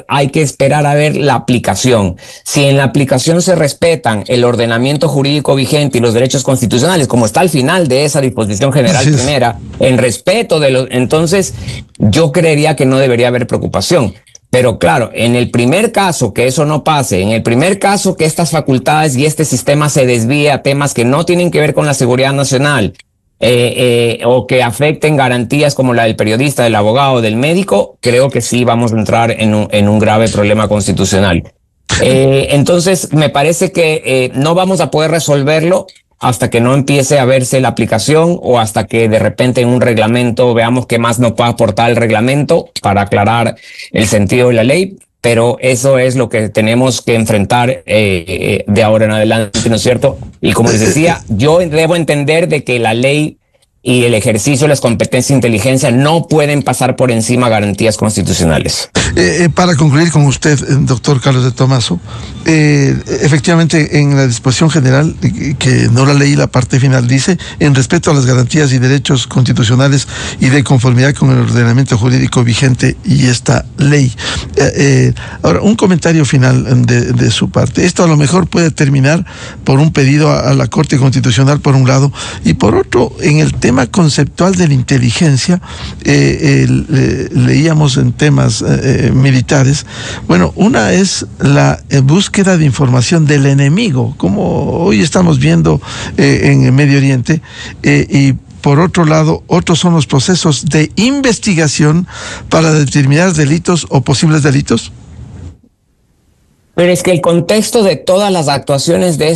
hay que esperar a ver la aplicación. Si en la aplicación se respetan el ordenamiento jurídico vigente y los derechos constitucionales, como está al final de esa disposición general primera, en respeto de los, entonces yo creería que no debería haber preocupación. Pero claro, en el primer caso que eso no pase, en el primer caso que estas facultades y este sistema se desvíe a temas que no tienen que ver con la seguridad nacional o que afecten garantías como la del periodista, del abogado, del médico, creo que sí vamos a entrar en un grave problema constitucional. Entonces, me parece que no vamos a poder resolverlo hasta que no empiece a verse la aplicación o hasta que de repente en un reglamento veamos qué más nos puede aportar el reglamento para aclarar el sentido de la ley, pero eso es lo que tenemos que enfrentar de ahora en adelante, ¿no es cierto? Y como les decía, yo debo entender de que la ley y el ejercicio de las competencias de inteligencia no pueden pasar por encima garantías constitucionales. Para concluir con usted, doctor Carlos de Tomaso, efectivamente en la disposición general, que no la leí, la parte final dice, en respeto a las garantías y derechos constitucionales y de conformidad con el ordenamiento jurídico vigente y esta ley. Ahora, un comentario final de su parte. Esto a lo mejor puede terminar por un pedido a la Corte Constitucional por un lado, y por otro, en el tema conceptual de la inteligencia, leíamos en temas militares. Bueno, una es la búsqueda de información del enemigo, como hoy estamos viendo en el Medio Oriente, y por otro lado, otros son los procesos de investigación para determinar delitos o posibles delitos. Pero es que el contexto de todas las actuaciones de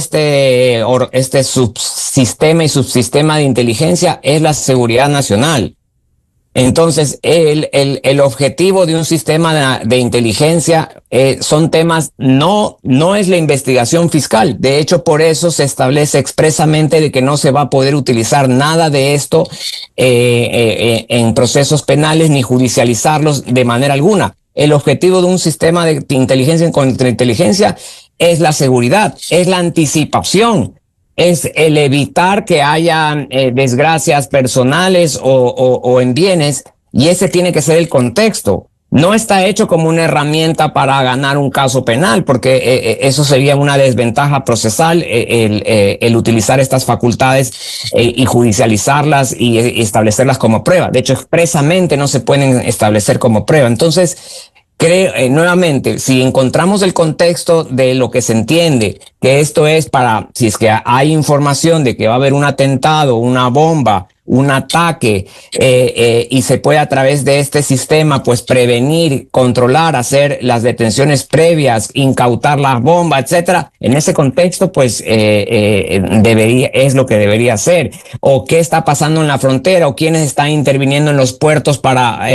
este subsistema y subsistema de inteligencia es la seguridad nacional. Entonces, el objetivo de un sistema de inteligencia son temas, no es la investigación fiscal. De hecho, por eso se establece expresamente de que no se va a poder utilizar nada de esto en procesos penales ni judicializarlos de manera alguna. El objetivo de un sistema de inteligencia en contrainteligencia es la seguridad, es la anticipación, es el evitar que haya desgracias personales o en bienes, y ese tiene que ser el contexto. No está hecho como una herramienta para ganar un caso penal, porque eso sería una desventaja procesal, el utilizar estas facultades y judicializarlas y establecerlas como prueba. De hecho, expresamente no se pueden establecer como prueba. Entonces, creo, nuevamente, si encontramos el contexto de lo que se entiende, que esto es para, si es que hay información de que va a haber un atentado, una bomba, un ataque, y se puede a través de este sistema pues prevenir, controlar, hacer las detenciones previas, incautar las bombas, etcétera. En ese contexto pues es lo que debería ser. O qué está pasando en la frontera, o quiénes están interviniendo en los puertos para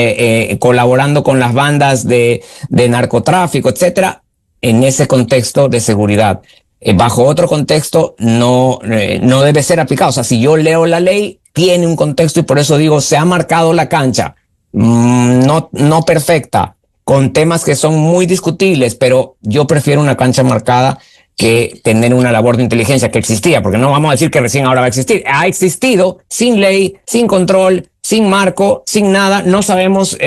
colaborando con las bandas de narcotráfico, etcétera. En ese contexto de seguridad. Bajo otro contexto no debe ser aplicado. O sea, si yo leo la ley, tiene un contexto, y por eso digo, se ha marcado la cancha, no perfecta, con temas que son muy discutibles, pero yo prefiero una cancha marcada que tener una labor de inteligencia que existía, porque no vamos a decir que recién ahora va a existir. Ha existido sin ley, sin control, sin marco, sin nada. No sabemos,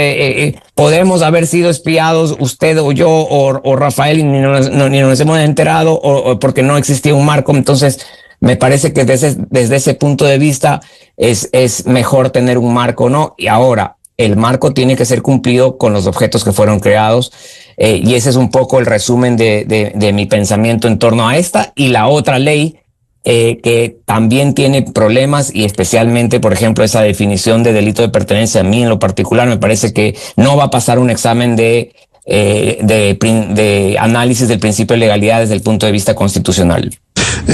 podemos haber sido espiados usted o yo o Rafael y ni nos hemos enterado o porque no existía un marco. Entonces, me parece que desde ese punto de vista es mejor tener un marco, ¿no? Y ahora, el marco tiene que ser cumplido con los objetos que fueron creados, y ese es un poco el resumen de mi pensamiento en torno a esta y la otra ley, que también tiene problemas, y especialmente, por ejemplo, esa definición de delito de pertenencia. A mí en lo particular me parece que no va a pasar un examen de análisis del principio de legalidad desde el punto de vista constitucional.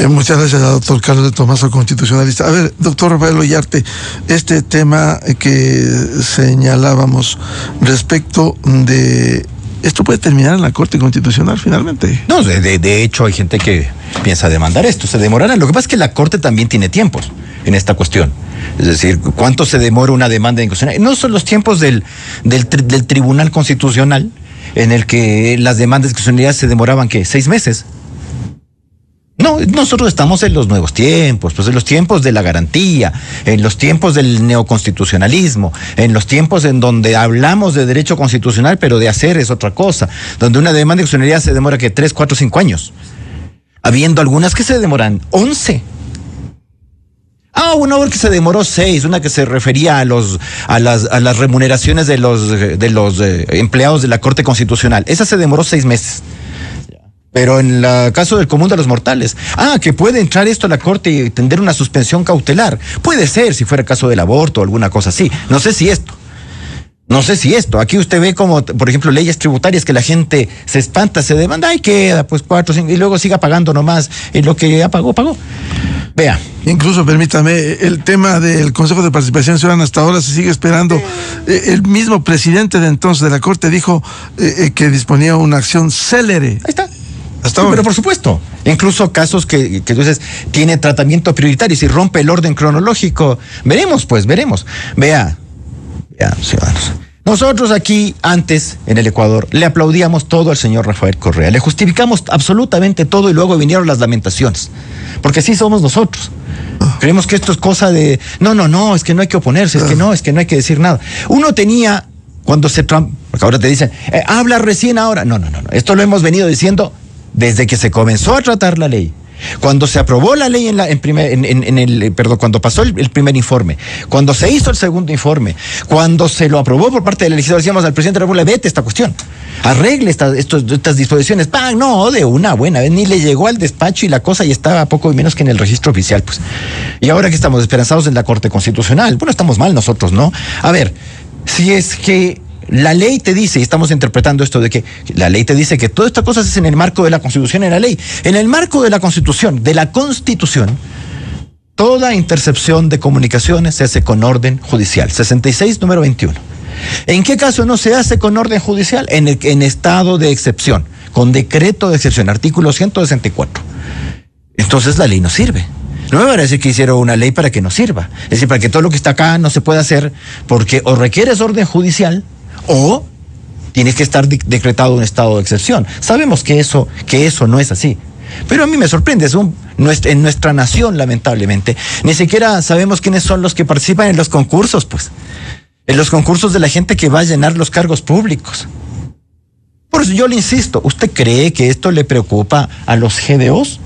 Muchas gracias, doctor Carlos de Tomaso, constitucionalista. A ver, doctor Rafael Ollarte, este tema que señalábamos respecto de... ¿Esto puede terminar en la Corte Constitucional finalmente? No, de hecho hay gente que piensa demandar esto, se demorará. Lo que pasa es que la Corte también tiene tiempos en esta cuestión. Es decir, ¿cuánto se demora una demanda inconstitucional? No son los tiempos del Tribunal Constitucional, en el que las demandas de constitucionalidad se demoraban, ¿qué? 6 meses. No, nosotros estamos en los nuevos tiempos, pues en los tiempos de la garantía, en los tiempos del neoconstitucionalismo, en los tiempos en donde hablamos de derecho constitucional, pero de hacer es otra cosa, donde una demanda de constitucionalidad se demora, ¿qué? 3, 4, 5 años, habiendo algunas que se demoran 11. Una que se demoró 6, una que se refería a las remuneraciones de los empleados de la Corte Constitucional. Esa se demoró 6 meses. Pero en el caso del común de los mortales, que puede entrar esto a la Corte y tender una suspensión cautelar. Puede ser, si fuera el caso del aborto o alguna cosa así. No sé si esto. Aquí usted ve como, por ejemplo, leyes tributarias que la gente se espanta, se demanda, queda pues 4, 5, y luego siga pagando nomás, y lo que ya pagó. Vea. Incluso, permítame, el tema del Consejo de Participación Ciudadana hasta ahora se sigue esperando. El mismo presidente de entonces de la Corte dijo que disponía una acción célere. Ahí está. Pero por supuesto, incluso casos que tú dices, tiene tratamiento prioritario y si rompe el orden cronológico, veremos. Vea, ciudadanos. Nosotros aquí, antes, en el Ecuador, le aplaudíamos todo al señor Rafael Correa, le justificamos absolutamente todo y luego vinieron las lamentaciones, porque así somos nosotros. Creemos que esto es cosa de, no, es que no hay que oponerse, es que no hay que decir nada. Uno tenía, cuando porque ahora te dicen, habla recién ahora. No, esto lo hemos venido diciendo desde que se comenzó a tratar la ley. Cuando se aprobó la ley cuando pasó el primer informe, cuando se hizo el segundo informe, cuando se lo aprobó por parte del legislador, decíamos al presidente de la República, vete esta cuestión, arregle estas disposiciones, de una buena vez, ni le llegó al despacho y la cosa ya estaba poco menos que en el registro oficial, pues. Y ahora que estamos esperanzados en la Corte Constitucional, estamos mal nosotros, ¿no? A ver, si es que la ley te dice, y estamos interpretando esto de que la ley te dice que todas estas cosas es en el marco de la Constitución y la ley. En el marco de la Constitución, toda intercepción de comunicaciones se hace con orden judicial. 66, número 21. ¿En qué caso no se hace con orden judicial? En estado de excepción, con decreto de excepción, artículo 164. Entonces la ley no sirve. No me va a decir que hicieron una ley para que no sirva. Es decir, para que todo lo que está acá no se pueda hacer, porque o requieres orden judicial o tiene que estar decretado un estado de excepción. Sabemos que eso no es así. Pero a mí me sorprende, en nuestra nación, lamentablemente, ni siquiera sabemos quiénes son los que participan en los concursos, pues. En los concursos de la gente que va a llenar los cargos públicos. Por eso yo le insisto, ¿usted cree que esto le preocupa a los GDOs?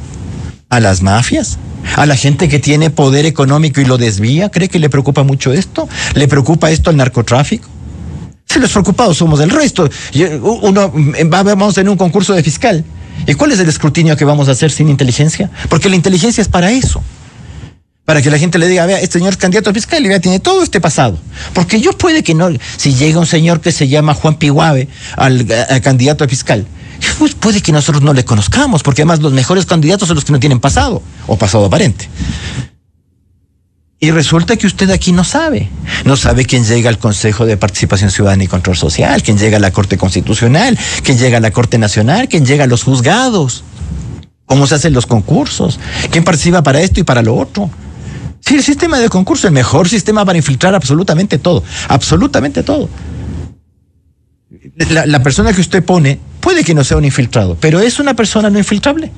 ¿A las mafias? ¿A la gente que tiene poder económico y lo desvía? ¿Cree que le preocupa mucho esto? ¿Le preocupa esto al narcotráfico? Si los preocupados somos del resto. Vamos en un concurso de fiscal. ¿Y cuál es el escrutinio que vamos a hacer sin inteligencia? Porque la inteligencia es para eso. Para que la gente le diga, vea, este señor es candidato a fiscal y vea, tiene todo este pasado. Porque puede que no, si llega un señor que se llama Juan Piguave al candidato a fiscal, pues puede que nosotros no le conozcamos, porque además los mejores candidatos son los que no tienen pasado, o pasado aparente. Y resulta que usted aquí no sabe quién llega al Consejo de Participación Ciudadana y Control Social, quién llega a la Corte Constitucional, quién llega a la Corte Nacional, quién llega a los juzgados, cómo se hacen los concursos, quién participa para esto y para lo otro. Sí, el sistema de concurso es el mejor sistema para infiltrar absolutamente todo, absolutamente todo. La persona que usted pone puede que no sea un infiltrado, pero es una persona no infiltrable.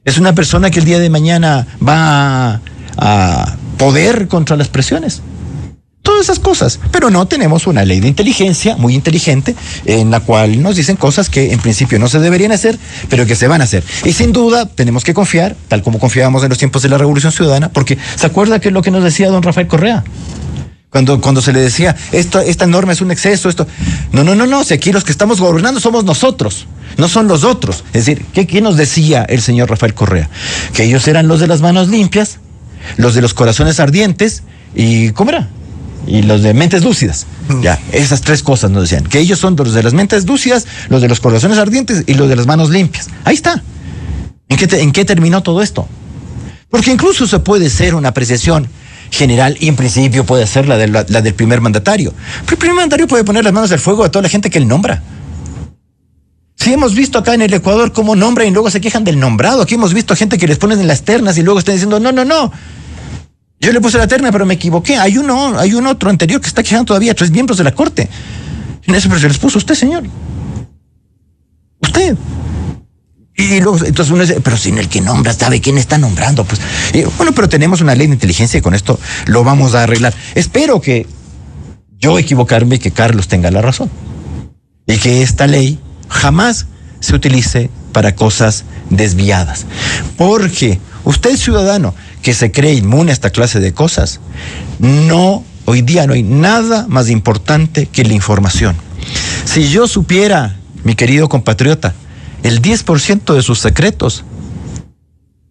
Es una persona que el día de mañana va a poder contra las presiones. Todas esas cosas. Pero no tenemos una ley de inteligencia muy inteligente en la cual nos dicen cosas que en principio no se deberían hacer, pero que se van a hacer. Y sin duda tenemos que confiar, tal como confiábamos en los tiempos de la Revolución Ciudadana, porque ¿se acuerda qué es lo que nos decía don Rafael Correa? Cuando se le decía, esta norma es un exceso, esto. No, si aquí los que estamos gobernando somos nosotros, no son los otros. Es decir, ¿qué nos decía el señor Rafael Correa? Que ellos eran los de las manos limpias, los de los corazones ardientes, y ¿cómo era? Y los de mentes lúcidas. Ya, esas tres cosas nos decían. Que ellos son los de las mentes lúcidas, los de los corazones ardientes y los de las manos limpias. Ahí está. ¿En qué terminó todo esto? Porque incluso se puede ser una apreciación general y en principio puede ser la del primer mandatario. Pero el primer mandatario puede poner las manos al fuego a toda la gente que él nombra. Sí, hemos visto acá en el Ecuador cómo nombran y luego se quejan del nombrado. Aquí hemos visto gente que les ponen en las ternas y luego están diciendo, no. Yo le puse la terna, pero me equivoqué. Hay un otro anterior que está quejando todavía, 3 miembros de la Corte. En eso, pero se les puso usted, señor. Usted. Y luego, entonces uno dice, pero sin el que nombra, ¿sabe quién está nombrando? Pues, bueno, pero tenemos una ley de inteligencia y con esto lo vamos a arreglar. Espero que yo equivocarme y que Carlos tenga la razón. Y que esta ley jamás se utilice para cosas desviadas. Porque usted, ciudadano, que se cree inmune a esta clase de cosas, hoy día no hay nada más importante que la información. Si yo supiera, mi querido compatriota, el 10% de sus secretos,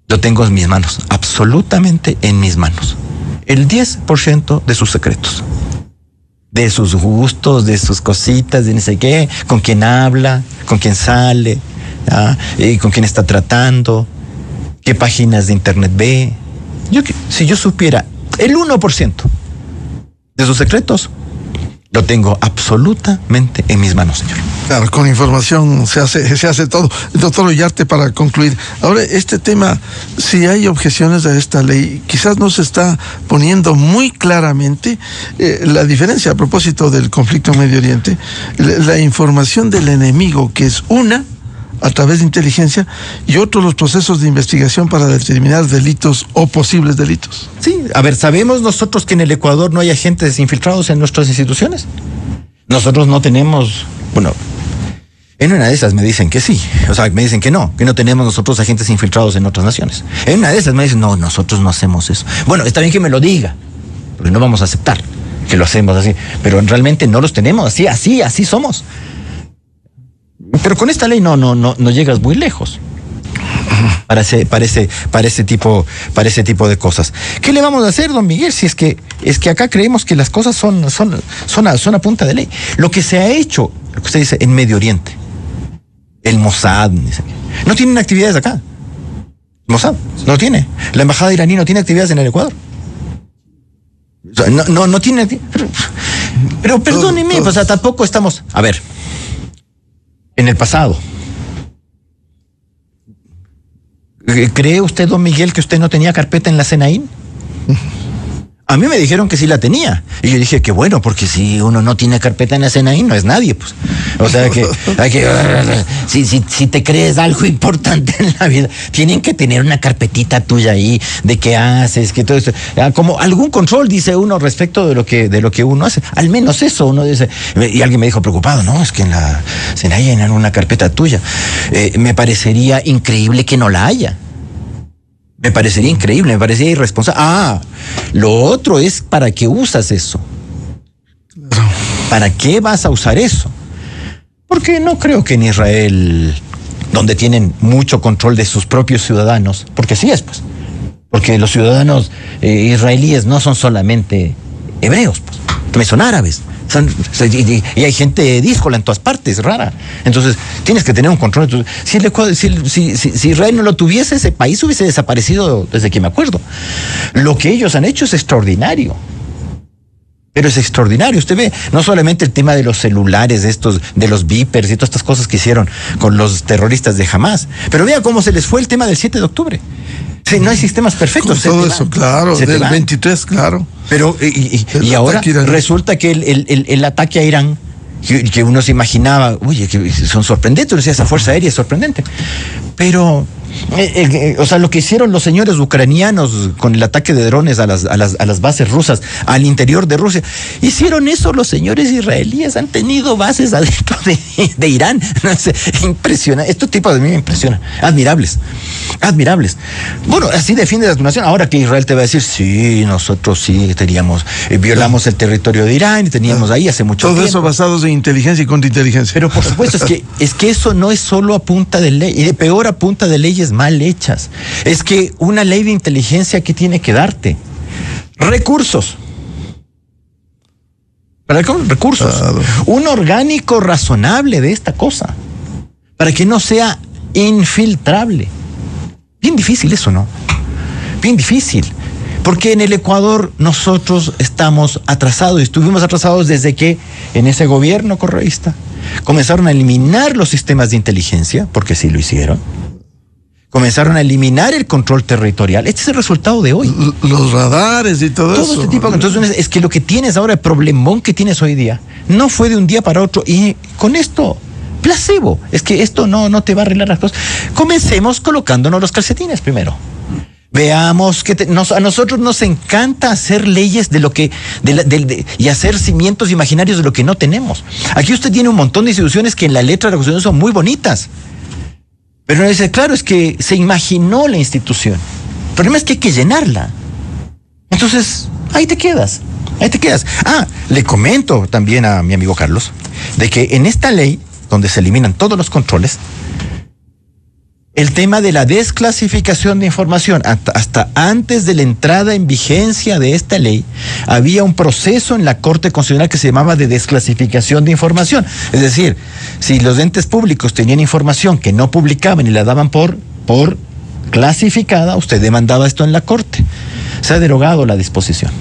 lo tengo en mis manos, absolutamente en mis manos. El 10% de sus secretos. De sus gustos, de sus cositas, de no sé qué, con quién habla, con quién sale, con quién está tratando, qué páginas de internet ve. Si yo supiera el 1% de sus secretos, lo tengo absolutamente en mis manos, señor. Claro, con información se hace todo. Doctor Ollarte, para concluir, ahora este tema, si hay objeciones a esta ley, quizás no se está poniendo muy claramente la diferencia a propósito del conflicto en Medio Oriente, la información del enemigo, que es una, a través de inteligencia, y otros los procesos de investigación para determinar delitos o posibles delitos. Sí, a ver, ¿sabemos nosotros que en el Ecuador no hay agentes infiltrados en nuestras instituciones? Nosotros no tenemos, bueno, en una de esas me dicen que sí, o sea, me dicen que no tenemos nosotros agentes infiltrados en otras naciones. En una de esas me dicen, no, nosotros no hacemos eso. Bueno, está bien que me lo diga, porque no vamos a aceptar que lo hacemos así, pero realmente no los tenemos, así somos. Pero con esta ley no llegas muy lejos para ese tipo de cosas. ¿Qué le vamos a hacer, don Miguel? Si es que acá creemos que las cosas son a punta de ley. Lo que se ha hecho, lo que usted dice, en Medio Oriente, el Mossad, no tienen actividades acá. Mossad no tiene. La embajada iraní no tiene actividades en el Ecuador. No tiene. Pero perdóneme, o sea, tampoco estamos. A ver. En el pasado, ¿cree usted, don Miguel, que usted no tenía carpeta en la SENAIN? A mí me dijeron que sí la tenía. Y yo dije que bueno, porque si uno no tiene carpeta en la SENAIN, no es nadie, pues. O sea que si te crees algo importante en la vida, tienen que tener una carpetita tuya ahí, de qué haces, que todo esto, como algún control, dice uno, respecto de lo que uno hace. Al menos eso, uno dice. Y alguien me dijo preocupado, no, es que en la SENAIN hay una carpeta tuya. Me parecería increíble que no la haya. Me parecería increíble, me parecería irresponsable. Lo otro es ¿para qué usas eso? ¿Para qué vas a usar eso? Porque no creo que en Israel, donde tienen mucho control de sus propios ciudadanos, porque así es, pues, porque los ciudadanos israelíes no son solamente hebreos, pues, también son árabes. Y hay gente díscola en todas partes, rara. Entonces, tienes que tener un control. Si Israel no lo tuviese, ese país hubiese desaparecido desde que me acuerdo. Lo que ellos han hecho es extraordinario. Pero es extraordinario. Usted ve, no solamente el tema de los celulares, de los beepers y todas estas cosas que hicieron con los terroristas de Hamas, pero vea cómo se les fue el tema del 7 de octubre. Sí, no hay sistemas perfectos. Todo eso, claro, del 23, claro. Pero, y ahora resulta que el ataque a Irán, que uno se imaginaba, oye, que son sorprendentes, uno decía, esa fuerza aérea es sorprendente. Pero O sea, lo que hicieron los señores ucranianos con el ataque de drones a las bases rusas al interior de Rusia, hicieron eso los señores israelíes, han tenido bases adentro de Irán. No sé, impresiona. Estos tipos de mí me impresionan. Admirables. Bueno, así defiende la nación. Ahora que Israel te va a decir, sí, nosotros sí teníamos, violamos el territorio de Irán y teníamos ahí hace mucho tiempo. Todo eso basados en inteligencia y contrainteligencia. Pero por supuesto, es que eso no es solo a punta de ley, y de peor a punta de leyes mal hechas. Es que una ley de inteligencia, ¿qué tiene que darte? Recursos. Recursos. Un orgánico razonable de esta cosa, para que no sea infiltrable. Bien difícil eso, ¿no? Bien difícil. Porque en el Ecuador nosotros estamos atrasados, y estuvimos atrasados desde que en ese gobierno correísta comenzaron a eliminar los sistemas de inteligencia, porque sí lo hicieron. Comenzaron a eliminar el control territorial. Este es el resultado de hoy. Los radares y todo eso. Este tipo. Entonces, es que lo que tienes ahora, el problemón que tienes hoy día, no fue de un día para otro. Y con esto, placebo. Es que esto no te va a arreglar las cosas. Comencemos colocándonos los calcetines primero. Veamos que a nosotros nos encanta hacer leyes de lo que y hacer cimientos imaginarios de lo que no tenemos. Aquí usted tiene un montón de instituciones que en la letra de la Constitución son muy bonitas. Pero dice, claro, es que se imaginó la institución. El problema es que hay que llenarla. Entonces, ahí te quedas. Le comento también a mi amigo Carlos de que en esta ley, donde se eliminan todos los controles, el tema de la desclasificación de información, hasta antes de la entrada en vigencia de esta ley, había un proceso en la Corte Constitucional que se llamaba de desclasificación de información. Es decir, si los entes públicos tenían información que no publicaban y la daban por clasificada, usted demandaba esto en la Corte. Se ha derogado la disposición.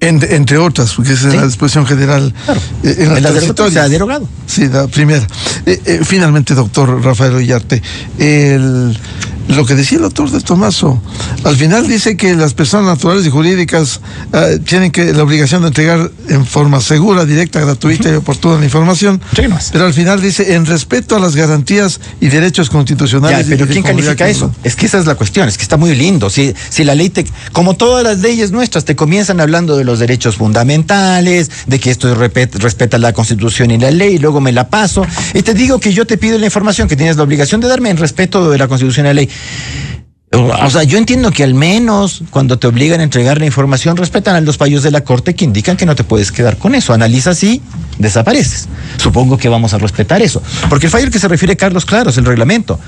Entre otras, porque esa es la disposición general. Claro. En las transitorias. Se ha derogado. Sí, la primera. Finalmente, doctor Rafael Ollarte, lo que decía el doctor de Tomaso, al final dice que las personas naturales y jurídicas tienen la obligación de entregar en forma segura, directa, gratuita y oportuna la información, pero al final dice en respeto a las garantías y derechos constitucionales. Pero ¿quién califica eso? Es que esa es la cuestión, es que está muy lindo. Si la ley como todas las leyes nuestras, te comienzan hablando de los derechos fundamentales, de que esto respeta la Constitución y la ley, y luego me la paso, y te digo que yo te pido la información que tienes la obligación de darme en respeto de la Constitución y la ley. O sea, yo entiendo que al menos cuando te obligan a entregar la información, respetan a los fallos de la Corte que indican que no te puedes quedar con eso. Analizas y desapareces. Supongo que vamos a respetar eso. Porque el fallo al que se refiere Carlos, claro, es el reglamento.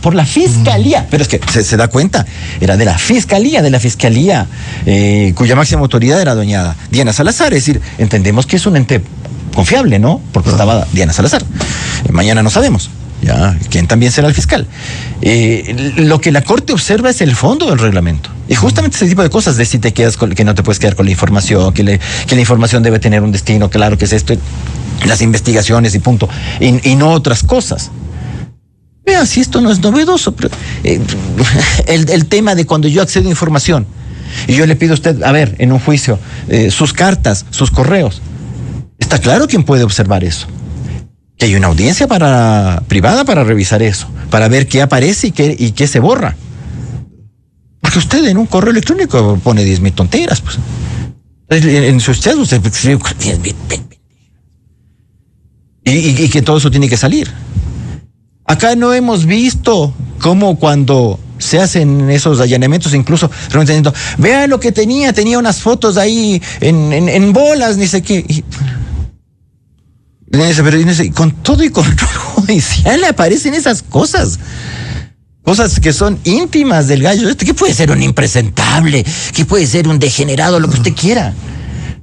Por la Fiscalía. Pero es que se da cuenta, era de la Fiscalía, cuya máxima autoridad era doña Diana Salazar. Es decir, entendemos que es un ente confiable, ¿no? Porque estaba Diana Salazar. Mañana no sabemos. Ya, ¿quién también será el fiscal? Lo que la Corte observa es el fondo del reglamento. Y justamente ese tipo de cosas, de si te quedas que no te puedes quedar con la información, que la información debe tener un destino, claro que es esto, las investigaciones y punto, y no otras cosas. Vea, si esto no es novedoso, pero, el tema de cuando yo accedo a información y yo le pido a usted, a ver, en un juicio, sus cartas, sus correos, está claro quién puede observar eso. Que hay una audiencia privada para revisar eso, para ver qué aparece y qué se borra. Porque usted en un correo electrónico pone 10,000 tonteras, pues. En sus chats usted escribe 10,000. Y que todo eso tiene que salir. Acá no hemos visto cómo cuando se hacen esos allanamientos, incluso vea lo que tenía unas fotos ahí en bolas, ni sé qué. Pero con todo y control judicial aparecen esas cosas que son íntimas del gallo. ¿Qué puede ser un impresentable? ¿Qué puede ser un degenerado? Lo que usted quiera.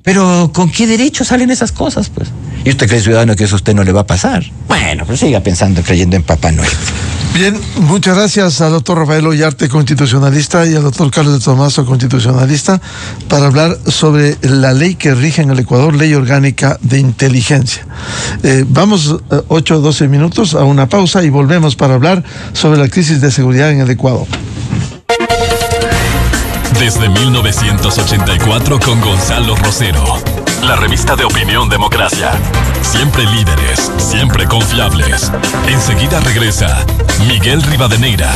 Pero ¿con qué derecho salen esas cosas, pues? ¿Y usted cree, ciudadano, que eso a usted no le va a pasar? Bueno, pues siga pensando, creyendo en Papá Noel. Bien, muchas gracias al doctor Rafael Ollarte, constitucionalista, y al doctor Carlos de Tomaso, constitucionalista, para hablar sobre la ley que rige en el Ecuador, Ley Orgánica de Inteligencia. Vamos 8 o 12 minutos a una pausa y volvemos para hablar sobre la crisis de seguridad en el Ecuador. Desde 1984 con Gonzalo Rosero. la revista de Opinión Democracia. Siempre líderes, siempre confiables. Enseguida regresa Miguel Rivadeneira.